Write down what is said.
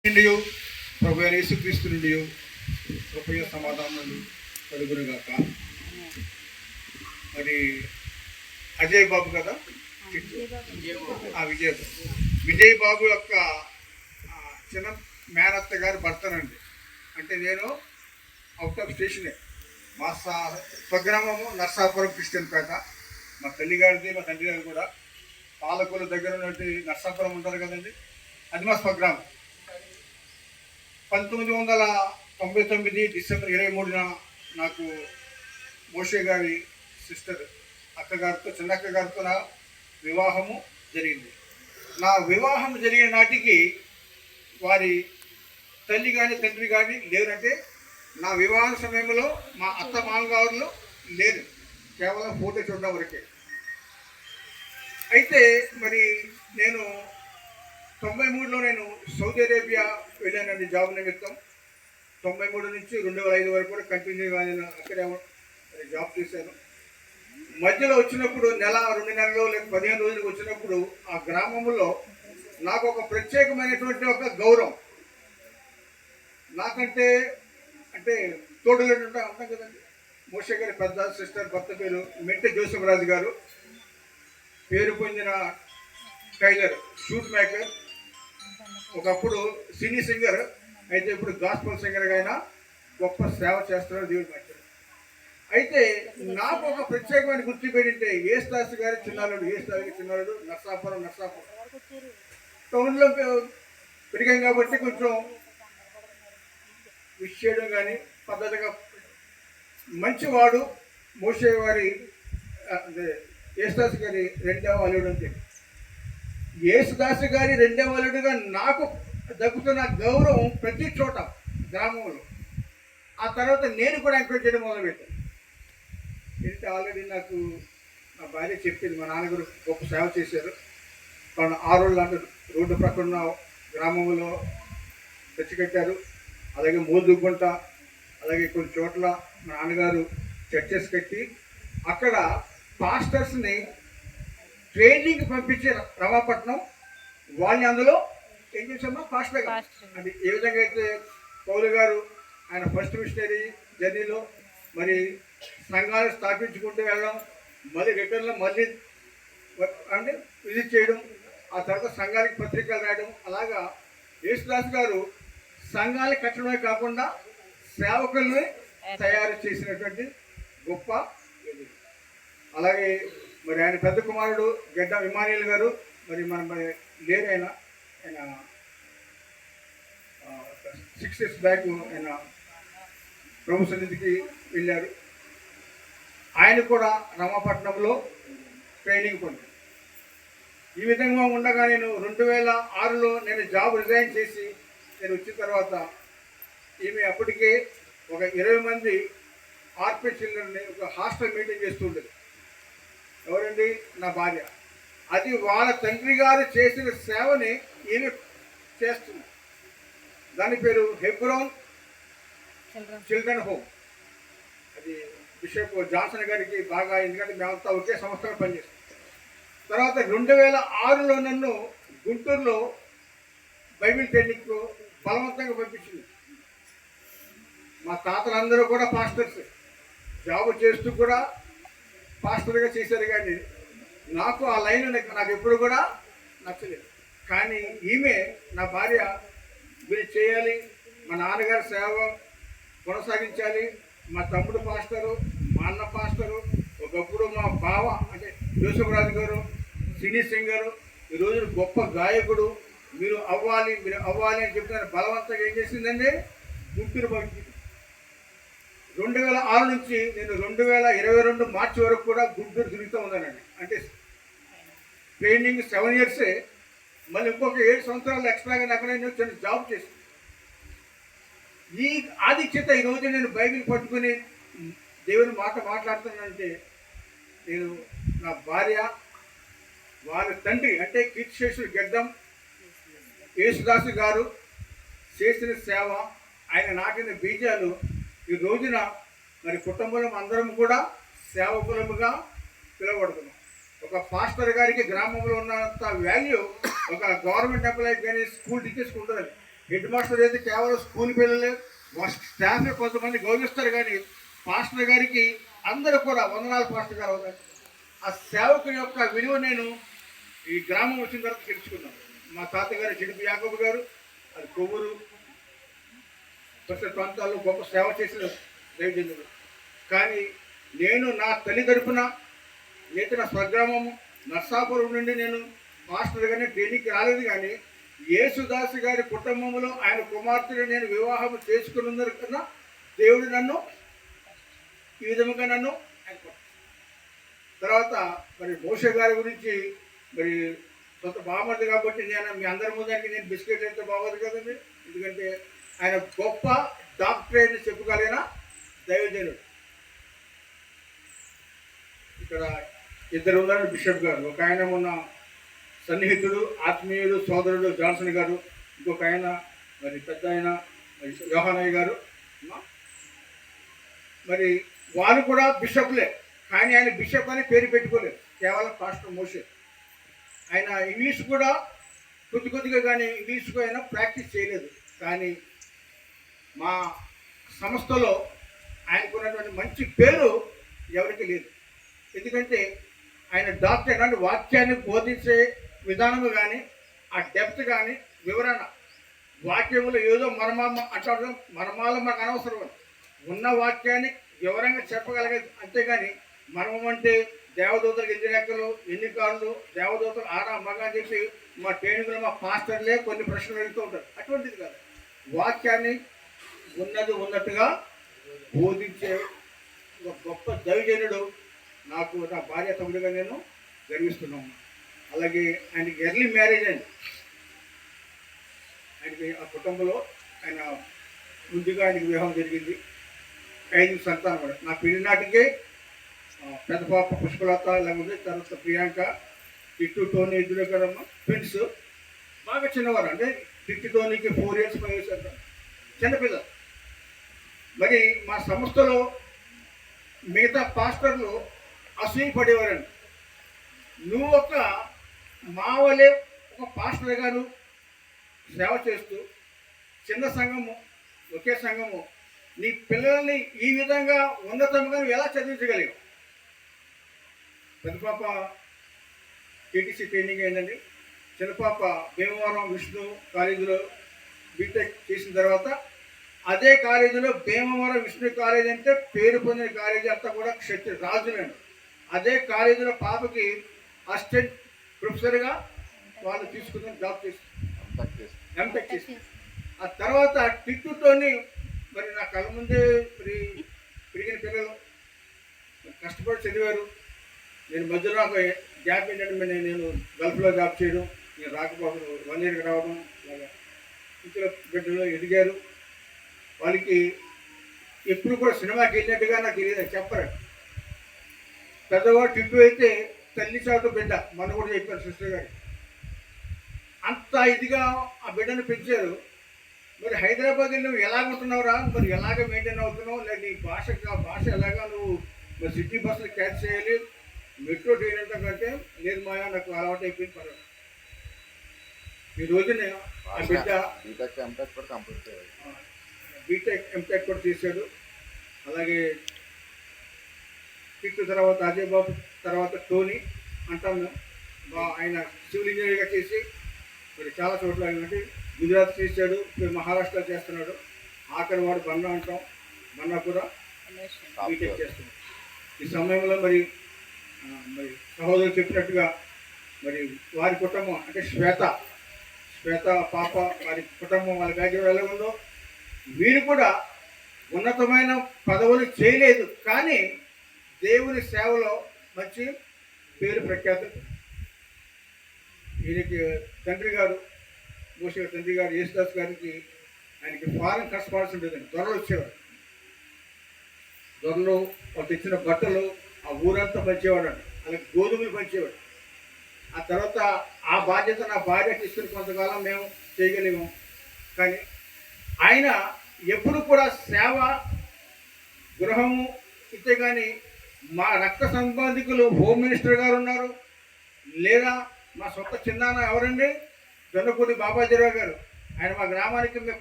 నుండి ప్రభు అయిన యేసుక్రీస్తు నుండి కృపయ సమాధానాలు కలుగునుగాక. మరి అజయ్ బాబు కదా, విజయ్ బాబు యొక్క చిన్న మేనత్త గారి భర్తనండి. అంటే నేను అవుట్ ఆఫ్ స్టేషనే. మా స్వగ్రామము నర్సాపురం క్రిస్టియన్ పేట. మా తల్లి గారిది, మా తండ్రి గారు కూడా పాలకొల దగ్గర ఉన్నట్టు నర్సాపురం ఉంటారు కదండి, అది మా స్వగ్రామం. 1999 డిసెంబర్ 23న నాకు మోషే గారి సిస్టర్ అక్కగారితో, చిన్నక్క గారితో నా వివాహము జరిగింది. నా వివాహం జరిగిన నాటికి వారి తల్లి కానీ తండ్రి కానీ లేరంటే నా వివాహ సమయంలో మా అత్త మామగారులు లేరు, కేవలం ఫోటో చూడడం వరకే. అయితే మరి నేను 93లో నేను సౌదీ అరేబియా వెళ్ళానండి జాబ్ నిమిత్తం. 93 నుంచి 2005 వరకు కూడా కంటిన్యూగా నేను అక్కడే జాబ్ చేశాను. మధ్యలో వచ్చినప్పుడు నెల 2 నెలలు లేక 15 రోజులకు వచ్చినప్పుడు ఆ గ్రామంలో నాకు ఒక ప్రత్యేకమైనటువంటి ఒక గౌరవం. నాకంటే అంటే తోడులేడు ఉంటాం కదండి. మోషే గారి పెద్ద సిస్టర్ భర్త పేరు మెంటె జోసెఫ్ రాజు గారు, పేరు పొందిన టైలర్, షూట్ మేకర్, ఒకప్పుడు సినీ సింగర్, అయితే ఇప్పుడు గాస్పల్ సింగర్గా అయినా గొప్ప సేవ చేస్తున్నారు దేవుడి మధ్య. అయితే నాకు ఒక ప్రత్యేకమైన గుర్తింపు ఏంటంటే యేసుదాసు గారి చిన్నారుడు, యేసుదాసు చిన్నారుడు నర్సాపురం టౌన్లో పెరిగాం కాబట్టి కొంచెం విష్ చేయడం కానీ పద్ధతిగా మంచివాడు. మోషే వారి యేసుదాసు గారి రెండవ అల్లుడు అంటే యేసుదాసు గారి రెండవ అల్లుడుగా నాకు దక్కుతున్న గౌరవం ప్రతి చోట గ్రామంలో. ఆ తర్వాత నేను కూడా ఎంకరేజ్ చేయడం మొదలుపెట్టాను. ఏంటంటే ఆల్రెడీ నాకు నా భార్య చెప్పింది, మా నాన్నగారు గొప్ప సేవ చేశారు. వాళ్ళు 6 రోజులు అంటే రోడ్డు ప్రక్కన గ్రామంలో తెచ్చికట్టారు. అలాగే మోదుగుంట, అలాగే కొన్ని చోట్ల మా నాన్నగారు చర్చెస్ కట్టి అక్కడ పాస్టర్స్ని ట్రైనింగ్ పంపించే రమాపట్నం వాళ్ళని అందులో ఏం చేసామో పాస్టర్ అది ఏ విధంగా అయితే పౌలు గారు ఆయన ఫస్ట్ మిషనరీ జర్నీలో మరి సంఘాలు స్థాపించుకుంటూ వెళ్ళడం, మళ్ళీ రిటర్న్లో మళ్ళీ అంటే విజిట్ చేయడం, ఆ తర్వాత సంఘానికి పత్రికలు రాయడం, అలాగా యేసుదాస్ గారు సంఘాలు కట్టడమే కాకుండా సేవకుల్ని తయారు చేసినటువంటి గొప్ప. అలాగే మరి ఆయన పెద్ద కుమారుడు గడ్డ ఇమానియల్ గారు, మరి లేరు ఆయన 6 years బ్యాక్ ఆయన ప్రభు సన్నిధికి వెళ్ళారు. ఆయన కూడా రామపట్నంలో ట్రైనింగ్ పొందారు. ఈ విధంగా ఉండగా నేను 2006లో నేను జాబ్ రిజైన్ చేసి నేను వచ్చిన తర్వాత ఈమె అప్పటికే ఒక 20 మంది ఆర్పీ చిల్డ్రన్ని ఒక హాస్టల్ మీటింగ్ చేస్తుండేది. ఎవరండి? నా భార్య. అది వాళ్ళ తండ్రి గారు చేసిన సేవని ఈమె చేస్తుంది. దాని పేరు హెబ్రోన్ చిల్డ్రన్ హోమ్. అది బిషప్ జాన్సన్ గారికి బాగా, ఎందుకంటే మేమంతా ఒకే సంస్థలో పనిచేస్తాం. తర్వాత 2006లో నన్ను గుంటూరులో బైబిల్ ట్రైనింగ్కు బలవంతంగా పంపించింది. మా తాతలందరూ కూడా పాస్టర్స్, జాబ్ చేస్తూ కూడా పాస్టర్గా చేశారు. కానీ నాకు ఆ లైన్ నాకు ఎప్పుడు కూడా నచ్చలేదు. కానీ ఈమె నా భార్య వీళ్ళు చేయాలి, మా నాన్నగారి సేవ కొనసాగించాలి, మా తమ్ముడు పాస్టరు, మా అన్న పాస్టరు, ఒకప్పుడు మా బావ అంటే జోసెఫ్ రాజు గారు సినీ సింగరు, ఈరోజు గొప్ప గాయకుడు, మీరు అవ్వాలి అని చెప్తున్న బలవంతంగా ఏం చేసిందండి గుంటూరు పంపించింది. 2006 నుంచి నేను 2022 మార్చి వరకు కూడా గుంటూరు తిరుగుతూ ఉన్నానండి. అంటే ట్రైనింగ్ 7 years, మళ్ళీ ఇంకొక 7 సంవత్సరాలు ఎక్స్ట్రాగా అక్కడ నేను చిన్న జాబ్ చేశాను. ఈ ఆధిక్యత ఈరోజు నేను బైబిల్ పట్టుకుని దేవుని మాట మాట్లాడుతున్నానంటే నేను నా భార్య, వారి తండ్రి అంటే కీర్తిశేషుడు గడ్డం యేసుదాసు గారు చేసిన సేవ, ఆయన నాటిన బీజాలు ఈ రోజున మరి కుటుంబంలో అందరం కూడా సేవకులముగా పిలువబడుతున్నాం. ఒక పాస్టర్ గారికి గ్రామంలో ఉన్నంత వాల్యూ ఒక గవర్నమెంట్ ఎంప్లాయీ కానీ స్కూల్ టీచర్స్కి ఉండదు. హెడ్ మాస్టర్ అయితే కేవలం స్కూల్ పిల్లలే స్టాఫ్ కొంతమంది గౌరవిస్తారు, కానీ పాస్టర్ గారికి అందరూ కూడా వందనాలు పాస్టర్ గారు అవుతారు. ఆ సేవకుని యొక్క విలువ నేను ఈ గ్రామం వచ్చిన తర్వాత తెలుసుకున్నాను. మా తాతగారు చిడుపు యాకబు గారు, అది కొవ్వూరు పరిసర ప్రాంతాల్లో గొప్ప సేవ చేసిన దైవజనుడు. కానీ నేను నా తల్లి తరపున లేదా నా స్వగ్రామము నర్సాపురం నుండి నేను మాస్టర్గానే ట్రైనింగ్కి రాలేదు, కానీ యేసుదాసు గారి కుటుంబంలో ఆయన కుమార్తెను నేను వివాహం చేసుకున్నందు కన్నా దేవుడు నన్ను ఈ విధముగా నన్ను తర్వాత మరి మోషే గారి గురించి మరి కొంత బాగుంది కాబట్టి నేను మీ అందరి ముందానికి నేను బిస్కెట్ అయితే బాగోదు కదండి. ఎందుకంటే ఆయన గొప్ప డాక్టర్ అని చెప్పగలిగిన దైవజనుడు. ఇక్కడ ఇద్దరు ఉన్నారు బిషప్ గారు. ఒక ఆయన ఉన్న సన్నిహితుడు, ఆత్మీయుడు, సోదరుడు జాన్సన్ గారు, ఇంకొక ఆయన మరి పెద్ద ఆయన మరి యోహానయ్య గారు. మరి వారు కూడా బిషప్లే, కానీ ఆయన బిషప్ అని పేరు పెట్టుకోలేదు, కేవలం పాస్టర్ మోషే. ఆయన ఇంగ్లీష్ కూడా కొద్దిగా కానీ ఇంగ్లీష్కు అయినా ప్రాక్టీస్ చేయలేదు. కానీ మా సంస్థలో ఆయనకున్నటువంటి మంచి పేరు ఎవరికి లేదు. ఎందుకంటే ఆయన డాక్టర్ అంటే వాక్యాన్ని బోధించే విధానము కానీ ఆ డెప్త్ కానీ వివరణ వాక్యములు ఏదో మర్మం అంటాడు, మర్మాలు మనకు అనవసరం. ఉన్న వాక్యాన్ని వివరంగా చెప్పగలిగే, అంతేగాని మర్మం అంటే దేవదూతలకు ఎన్ని రెక్కలు ఎన్ని కాళ్ళు, దేవదూతలు ఆరా మగ అని చెప్పి మా ట్రైనింగ్లో మా మాస్టర్లే కొన్ని ప్రశ్నలు అడుగుతూ ఉంటారు. అటువంటిది కాదు, వాక్యాన్ని ఉన్నది ఉన్నట్టుగా బోధించే ఒక గొప్ప దైవజనుడు నాకు నా భార్య తమ్ముడిగా నేను గర్విస్తున్నాను. అలాగే ఆయనకి ఎర్లీ మ్యారేజ్ అండి. ఆయనకి ఆ కుటుంబంలో ఆయన ముందుగా ఆయనకి వివాహం జరిగింది. 5 సంతానం కూడా. నా పెళ్లి నాటికే పెద్ద పాప పుష్పలత లేకపోతే తర్వాత ప్రియాంక, టిట్టు టోనీ ఇద్దరు కదమ్మా ట్విన్స్. బాగా చిన్నవారు అంటే టిట్టు టోనీకి 4 years 5 years అంటారు, చిన్నపిల్ల. మరి మా సంస్థలో మిగతా పాస్టర్లు అసూయపడేవారండి. నువ్వు ఒక మావలే ఒక పాస్టర్గా నువ్వు సేవ చేస్తూ చిన్న సంఘము ఒకే సంఘము నీ పిల్లల్ని ఈ విధంగా ఉన్నతంగా నువ్వు ఎలా చదివించగలిగావు? పెద్ద పాప టీటీసీ ట్రైనింగ్ అయిందండి. చిన్న పాప భీమవరం విష్ణు కాలేజీలో బీటెక్ చేసిన తర్వాత అదే కాలేజీలో భీమవరం విష్ణు కాలేజీ అంటే పేరు పొందిన కాలేజీ అంతా కూడా క్షత్రి రాజులండి. అదే కాలేజీలో పాపకి అసిస్టెంట్ ప్రొఫెసర్గా వాళ్ళు తీసుకుని జాబ్ చేసి ఎంటెక్ చేసి ఆ తర్వాత టిట్టుతోని మరి నా కళ్ళ ముందే మరి పెరిగిన పిల్లలు కష్టపడి చదివారు. నేను మధ్యలో నాకు గ్యాప్ ఏంటంటే నేను గల్ఫ్లో జాబ్ చేయడం, నేను రాకపోవడం, 1 year రావడం, అలాగా ఇంట్లో బిడ్డలు ఎదిగారు. వాళ్ళకి ఎప్పుడు కూడా సినిమాకి వెళ్ళినట్టుగా నాకు తెలియదు, చెప్పరు. పెద్దవాడు టిట్టు అయితే తల్లి చాటు బిడ్డ మన కూడా చెప్పారు సిస్టర్ గారు. అంత ఇదిగా ఆ బిడ్డను పెంచారు. మరి హైదరాబాద్ నువ్వు ఎలాగుంటున్నావురా, మరి ఎలాగ మెయింటైన్ అవుతున్నావు, లేదా నీ భాష ఎలాగా నువ్వు మరి సిటీ బస్సులు క్యాచ్ చేయాలి, మెట్రో ట్రైన్ అంతా కంటే లేదు మాయా నాకు అలవాటు అయిపోయింది. పర్వాలేదు ఈ రోజున ఆ బిడ్డ బీటెక్ ఎంటెక్ కూడా చేశాడు. అలాగే టిట్టు తర్వాత అజయ్ బాబు తర్వాత టోనీ అంటాం మేము. ఆయన సివిల్ ఇంజనీర్గా చేసి మరి చాలా చోట్ల ఏంటంటే గుజరాత్ చేశాడు, మహారాష్ట్ర చేస్తున్నాడు. ఆఖరి వాడు బన్నా అంటాం, బన్నా కూడా బీటెక్ చేస్తున్నాడు. ఈ సమయంలో మరి సహోదరులు చెప్పినట్టుగా మరి వారి కుటుంబం అంటే శ్వేత పాప వారి కుటుంబం వాళ్ళ బ్యాక్గ్రౌండ్ ఎలా ఉందో వీరు కూడా ఉన్నతమైన పదవులు చేయలేదు, కానీ దేవుని సేవలో మంచి పేరు ప్రఖ్యాతులు. ఈయనకి తండ్రి గారు మోషే తండ్రి గారు యేసుదాస్ గారికి ఆయనకి ఫారెన్ కరెస్పాండెన్స్ ఉండేదండి. దొరలు వచ్చేవారు, దొరలు వాళ్ళు తెచ్చిన బట్టలు ఆ ఊరంతా పంచేవాడు, అలాగే గోధుమలు పంచేవాడు. ఆ తర్వాత ఆ బాధ్యత నా భార్య తీసుకుని కొంతకాలం మేము చేయగలిగాము. కానీ ఆయన ఎప్పుడు కూడా సేవ గృహము ఇంతే. కానీ మా రక్త సంబంధికులు హోమ్ మినిస్టర్ గారు ఉన్నారు, లేదా మా సొంత చిన్నాన్న ఎవరండి జొన్నపూడి బాబాజీరావు గారు, ఆయన మా గ్రామానికి మేము